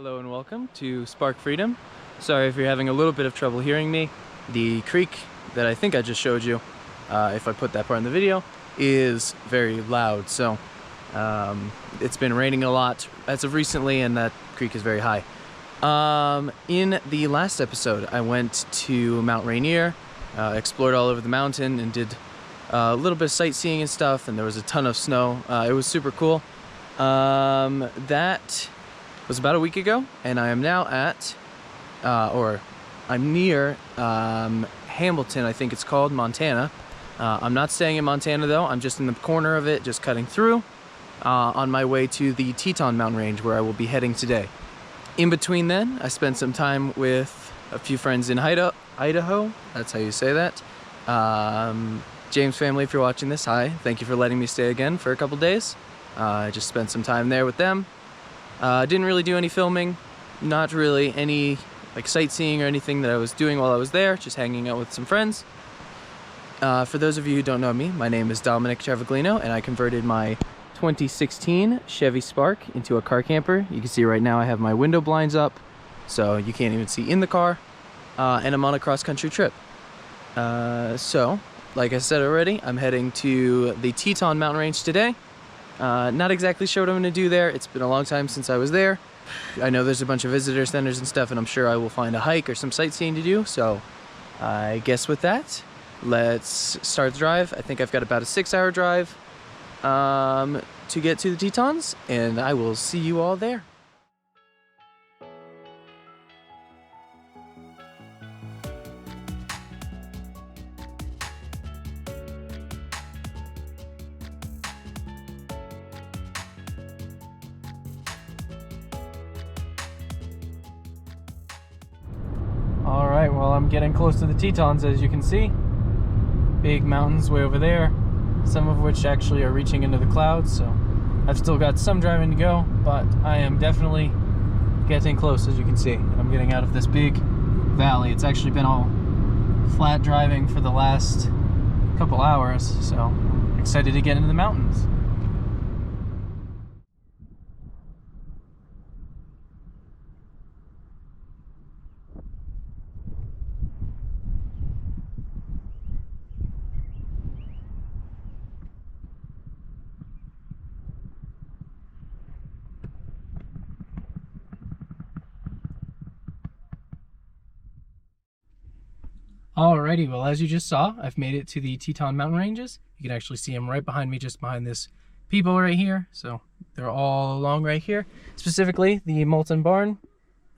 Hello and welcome to Spark Freedom. Sorry if you're having a little bit of trouble hearing me. The creek that I think I just showed you, if I put that part in the video, is very loud. So it's been raining a lot as of recently and that creek is very high. In the last episode, I went to Mount Rainier, explored all over the mountain and did a little bit of sightseeing and stuff, and there was a ton of snow. It was super cool. That was about a week ago, and I am now at, I'm near Hamilton, I think it's called, Montana. I'm not staying in Montana though, I'm just in the corner of it, just cutting through, on my way to the Teton mountain range where I will be heading today. In between then, I spent some time with a few friends in Idaho, that's how you say that. James family, if you're watching this, hi, thank you for letting me stay again for a couple days. I just spent some time there with them. Didn't really do any filming, not really any like sightseeing or anything that I was doing while I was there, just hanging out with some friends. For those of you who don't know me, my name is Dominic Travaglino, and I converted my 2016 Chevy Spark into a car camper. You can see right now I have my window blinds up, so you can't even see in the car, and I'm on a cross-country trip. So, like I said already, I'm heading to the Teton mountain range today. Not exactly sure what I'm going to do there. It's been a long time since I was there. I know there's a bunch of visitor centers and stuff, and I'm sure I will find a hike or some sightseeing to do. So I guess with that, let's start the drive. I think I've got about a 6-hour drive to get to the Tetons, and I will see you all there. Alright, well, I'm getting close to the Tetons, as you can see. Big mountains way over there, some of which actually are reaching into the clouds, so I've still got some driving to go, but I am definitely getting close, as you can see. And I'm getting out of this big valley. It's actually been all flat driving for the last couple hours, so I'm excited to get into the mountains. Alrighty, well, as you just saw, I've made it to the Teton mountain ranges. You can actually see them right behind me, just behind this peephole right here. So they're all along right here. Specifically, the Molten Barn.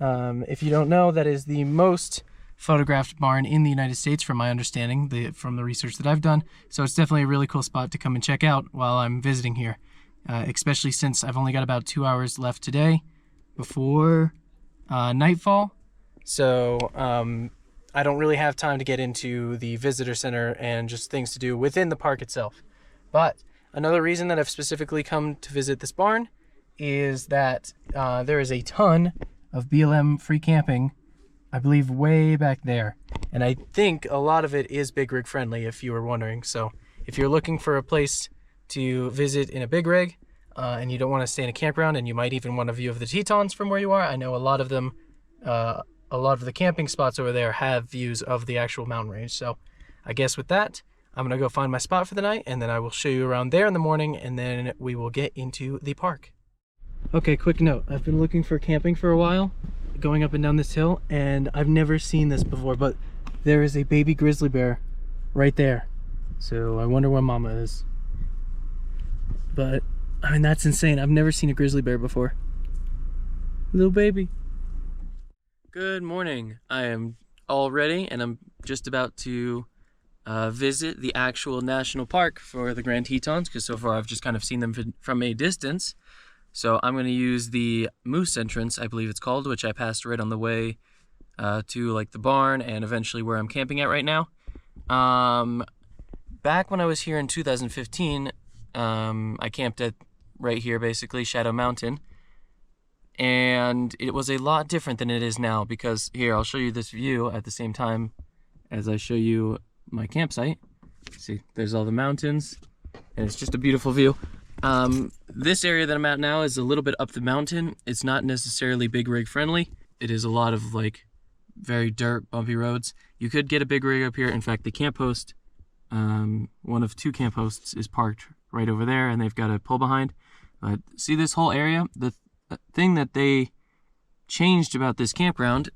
If you don't know, that is the most photographed barn in the United States, from my understanding, from the research that I've done. So it's definitely a really cool spot to come and check out while I'm visiting here, especially since I've only got about 2 hours left today before nightfall. So I don't really have time to get into the visitor center and just things to do within the park itself. But another reason that I've specifically come to visit this barn is that there is a ton of BLM free camping, I believe way back there. And I think a lot of it is big rig friendly, if you were wondering. So if you're looking for a place to visit in a big rig and you don't want to stay in a campground, and you might even want a view of the Tetons from where you are, I know a lot of them, a lot of the camping spots over there have views of the actual mountain range. So I guess with that, I'm gonna go find my spot for the night, and then I will show you around there in the morning, and then we will get into the park. Okay, quick note. I've been looking for camping for a while, going up and down this hill, and I've never seen this before, but there is a baby grizzly bear right there. So I wonder where mama is. But, I mean, that's insane. I've never seen a grizzly bear before. Little baby. Good morning. I am all ready, and I'm just about to visit the actual national park for the Grand Tetons, because so far I've just kind of seen them from a distance. So I'm going to use the moose entrance, I believe it's called, which I passed right on the way to like the barn and eventually where I'm camping at right now. Back when I was here in 2015, I camped at right here, basically Shadow Mountain. And it was a lot different than it is now, because here, I'll show you this view at the same time as I show you my campsite. See, there's all the mountains, and it's just a beautiful view. This area that I'm at now is a little bit up the mountain. It's not necessarily big rig friendly. It is a lot of like very dirt, bumpy roads. You could get a big rig up here. In fact, the camp host, one of 2 camp hosts is parked right over there, and they've got a pull behind. But see this whole area? The thing that they changed about this campground,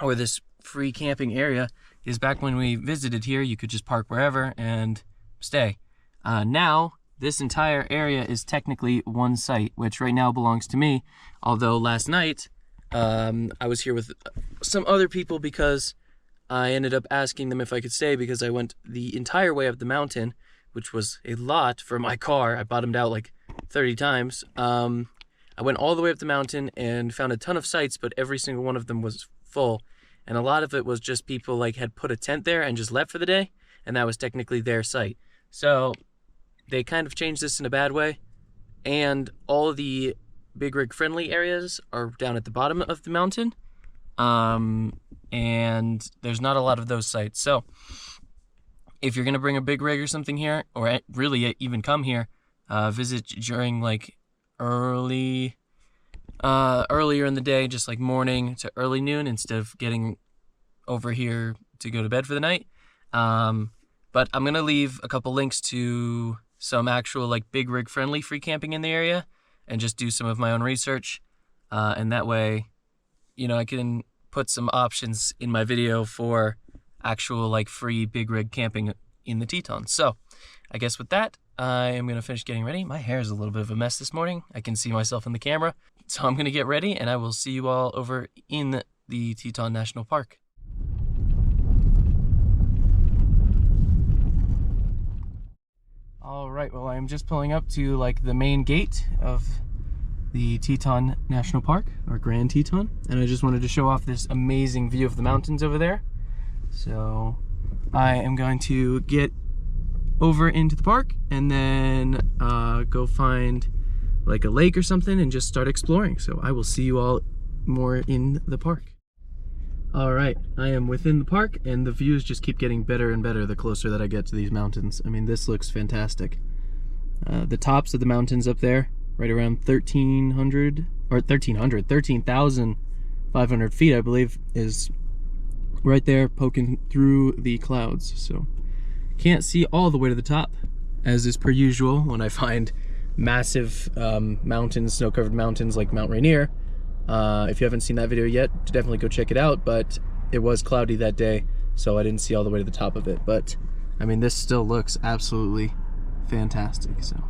or this free camping area, is back when we visited here, you could just park wherever and stay. Now, this entire area is technically one site, which right now belongs to me. Although last night, I was here with some other people because I ended up asking them if I could stay because I went the entire way up the mountain, which was a lot for my car. I bottomed out like 30 times. I went all the way up the mountain and found a ton of sites, but every single one of them was full. And a lot of it was just people like had put a tent there and just left for the day, and that was technically their site. So they kind of changed this in a bad way, and all of the big rig friendly areas are down at the bottom of the mountain, and there's not a lot of those sites. So if you're gonna bring a big rig or something here, or really even come here, visit during like earlier in the day, just like morning to early noon, instead of getting over here to go to bed for the night. But I'm gonna leave a couple links to some actual like big rig friendly free camping in the area, and just do some of my own research, and that way, you know, I can put some options in my video for actual like free big rig camping in the Tetons. So I guess with that, I am gonna finish getting ready. My hair is a little bit of a mess this morning. I can see myself in the camera, so I'm gonna get ready, and I will see you all over in the Teton National Park. All right, well, I'm just pulling up to like the main gate of the Teton National Park, or Grand Teton, and I just wanted to show off this amazing view of the mountains over there. So I am going to get over into the park and then go find like a lake or something and just start exploring. So I will see you all more in the park. All right, I am within the park, and the views just keep getting better and better the closer that I get to these mountains. I mean, this looks fantastic. The tops of the mountains up there, right around 13,500 feet, I believe, is right there poking through the clouds. So can't see all the way to the top, as is per usual when I find massive mountains, snow-covered mountains like Mount Rainier. If you haven't seen that video yet, definitely go check it out, but it was cloudy that day, so I didn't see all the way to the top of it. But I mean, this still looks absolutely fantastic. So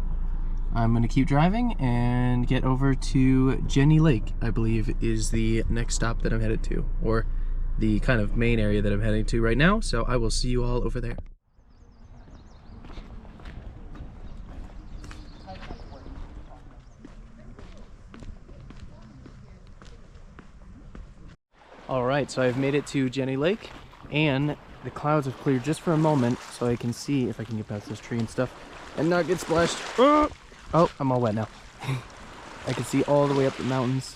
I'm gonna keep driving and get over to Jenny Lake, I believe is the next stop that I'm headed to, or the kind of main area that I'm heading to right now. So I will see you all over there. All right, so I've made it to Jenny Lake, and the clouds have cleared just for a moment, so I can see if I can get past this tree and stuff and not get splashed. Oh, I'm all wet now. I can see all the way up the mountains.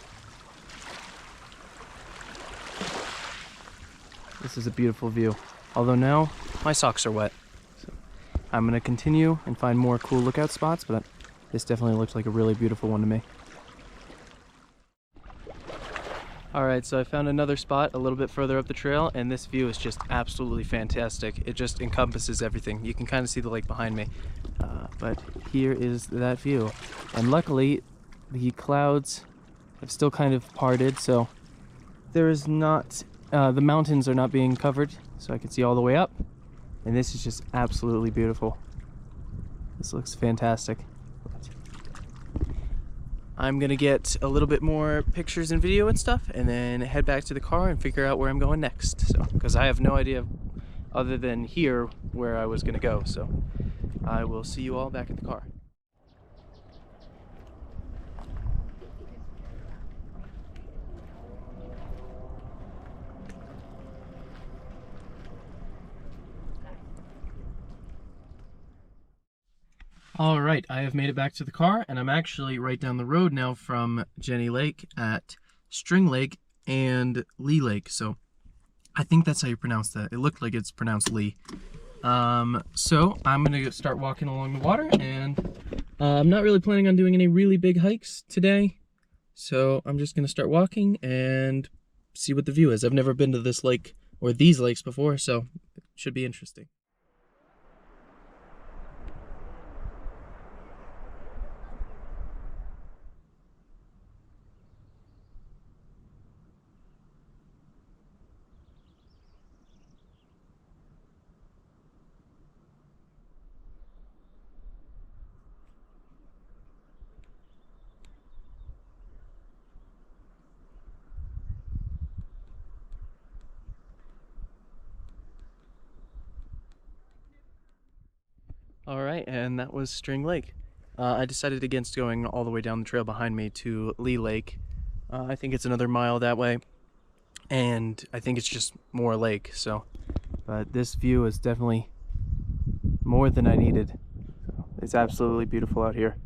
This is a beautiful view, although now my socks are wet. So I'm gonna continue and find more cool lookout spots, but this definitely looks like a really beautiful one to me. Alright, so I found another spot a little bit further up the trail, and this view is just absolutely fantastic. It just encompasses everything. You can kind of see the lake behind me, but here is that view. And luckily, the clouds have still kind of parted, so there is not, the mountains are not being covered, so I can see all the way up. And this is just absolutely beautiful. This looks fantastic. I'm gonna get a little bit more pictures and video and stuff, and then head back to the car and figure out where I'm going next. So, because I have no idea other than here where I was gonna go. So I will see you all back at the car. All right, I have made it back to the car, and I'm actually right down the road now from Jenny Lake at String Lake and Lee Lake. So I think that's how you pronounce that. It looked like it's pronounced Lee. So I'm gonna start walking along the water and I'm not really planning on doing any really big hikes today, so I'm just gonna start walking and see what the view is. I've never been to this lake or these lakes before, so it should be interesting. All right, and that was String Lake. I decided against going all the way down the trail behind me to Lee Lake. I think it's another mile that way, and I think it's just more lake, so. But this view is definitely more than I needed. So it's absolutely beautiful out here.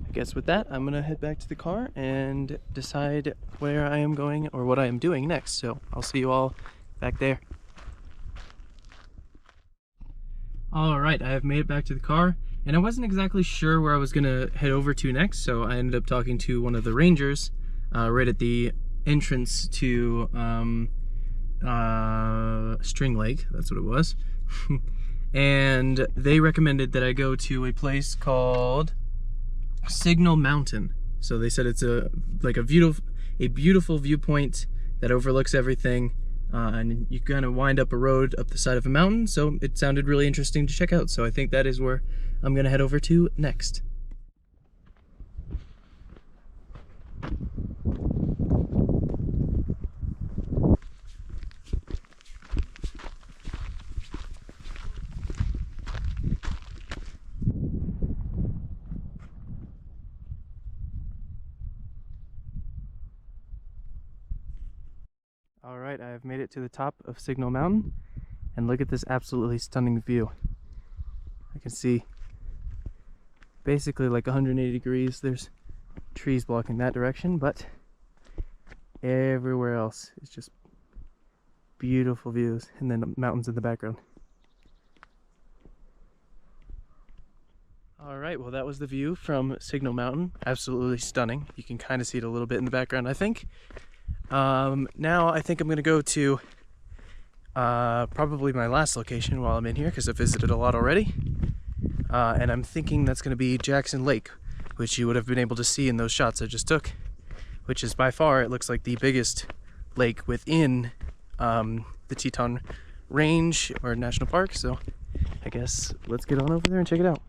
I guess with that, I'm gonna head back to the car and decide where I am going or what I am doing next. So I'll see you all back there. All right, I have made it back to the car, and I wasn't exactly sure where I was gonna head over to next, so I ended up talking to one of the rangers right at the entrance to String Lake, that's what it was. And they recommended that I go to a place called Signal Mountain. So they said it's a beautiful viewpoint that overlooks everything. And you kind of wind up a road up the side of a mountain, so it sounded really interesting to check out. So I think that is where I'm gonna head over to next. All right, I have made it to the top of Signal Mountain, and look at this absolutely stunning view. I can see basically like 180 degrees. There's trees blocking that direction, but everywhere else is just beautiful views, and then the mountains in the background. All right, well, that was the view from Signal Mountain. Absolutely stunning. You can kind of see it a little bit in the background, I think. Now I think I'm gonna go to probably my last location while I'm in here, because I've visited a lot already, and I'm thinking that's gonna be Jackson Lake, which you would have been able to see in those shots I just took, which is by far, it looks like the biggest lake within the Teton Range or National Park. So I guess let's get on over there and check it out.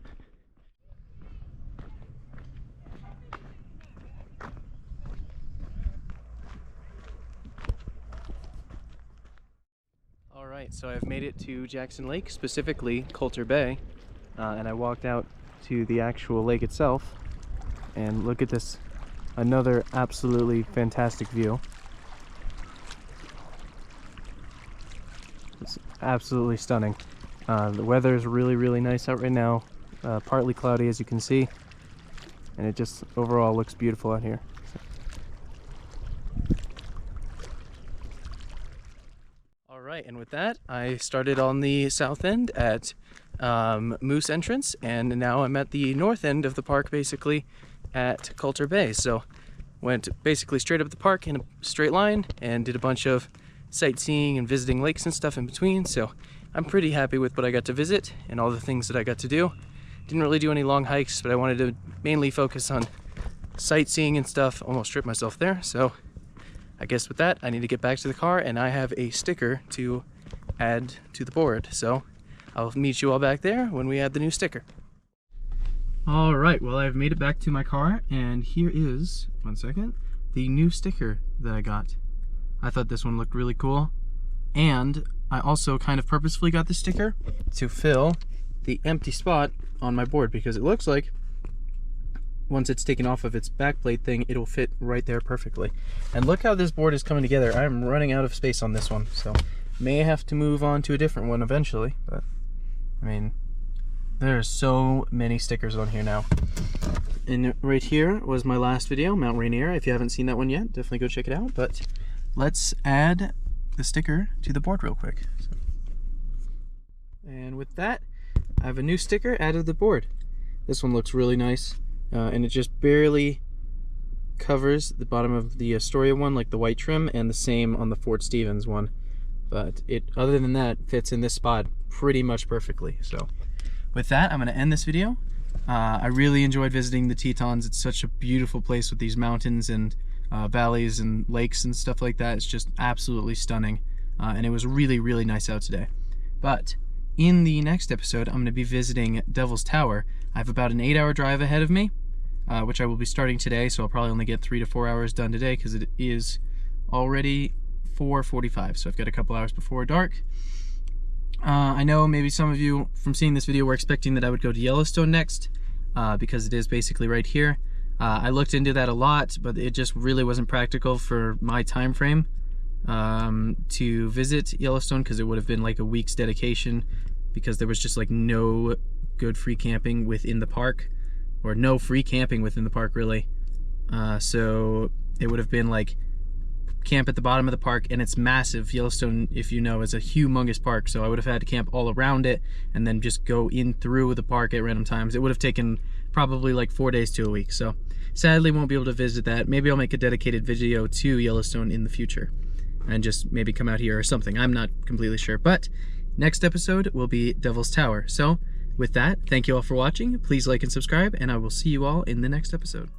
Alright, so I've made it to Jackson Lake, specifically Coulter Bay, and I walked out to the actual lake itself, and look at this, another absolutely fantastic view. It's absolutely stunning. The weather is really nice out right now, partly cloudy as you can see, and it just overall looks beautiful out here. Alright, and with that, I started on the south end at Moose Entrance, and now I'm at the north end of the park, basically at Coulter Bay. So went basically straight up the park in a straight line and did a bunch of sightseeing and visiting lakes and stuff in between. So I'm pretty happy with what I got to visit and all the things that I got to do. Didn't really do any long hikes, but I wanted to mainly focus on sightseeing and stuff. Almost stripped myself there. So I guess with that, I need to get back to the car, and I have a sticker to add to the board. So I'll meet you all back there when we add the new sticker. All right, well, I've made it back to my car, and here is, one second, the new sticker that I got. I thought this one looked really cool, and I also kind of purposefully got this sticker to fill the empty spot on my board, because it looks like once it's taken off of its backplate thing, it'll fit right there perfectly. And look how this board is coming together. I'm running out of space on this one, so may have to move on to a different one eventually, but I mean, there are so many stickers on here now. And right here was my last video, Mount Rainier. If you haven't seen that one yet, definitely go check it out. But let's add the sticker to the board real quick. And with that, I have a new sticker added to the board. This one looks really nice, and it just barely covers the bottom of the Astoria one, like the white trim, and the same on the Fort Stevens one. But it, other than that, fits in this spot pretty much perfectly. So with that, I'm going to end this video. I really enjoyed visiting the Tetons. It's such a beautiful place with these mountains and valleys and lakes and stuff like that. It's just absolutely stunning, and it was really, really nice out today. But in the next episode, I'm going to be visiting Devil's Tower. I have about an 8-hour drive ahead of me, which I will be starting today, so I'll probably only get 3 to 4 hours done today because it is already 4:45, so I've got a couple hours before dark. I know maybe some of you from seeing this video were expecting that I would go to Yellowstone next, because it is basically right here. I looked into that a lot, but it just really wasn't practical for my time frame to visit Yellowstone, because it would have been like a week's dedication, because there was just like no good free camping within the park, or no free camping within the park really. So it would have been like camp at the bottom of the park, and it's massive. Yellowstone, if you know, is a humongous park, so I would have had to camp all around it and then just go in through the park at random times. It would have taken probably like 4 days to a week, so sadly won't be able to visit that. Maybe I'll make a dedicated video to Yellowstone in the future and just maybe come out here or something. I'm not completely sure, but next episode will be Devil's Tower. So with that, thank you all for watching. Please like and subscribe, and I will see you all in the next episode.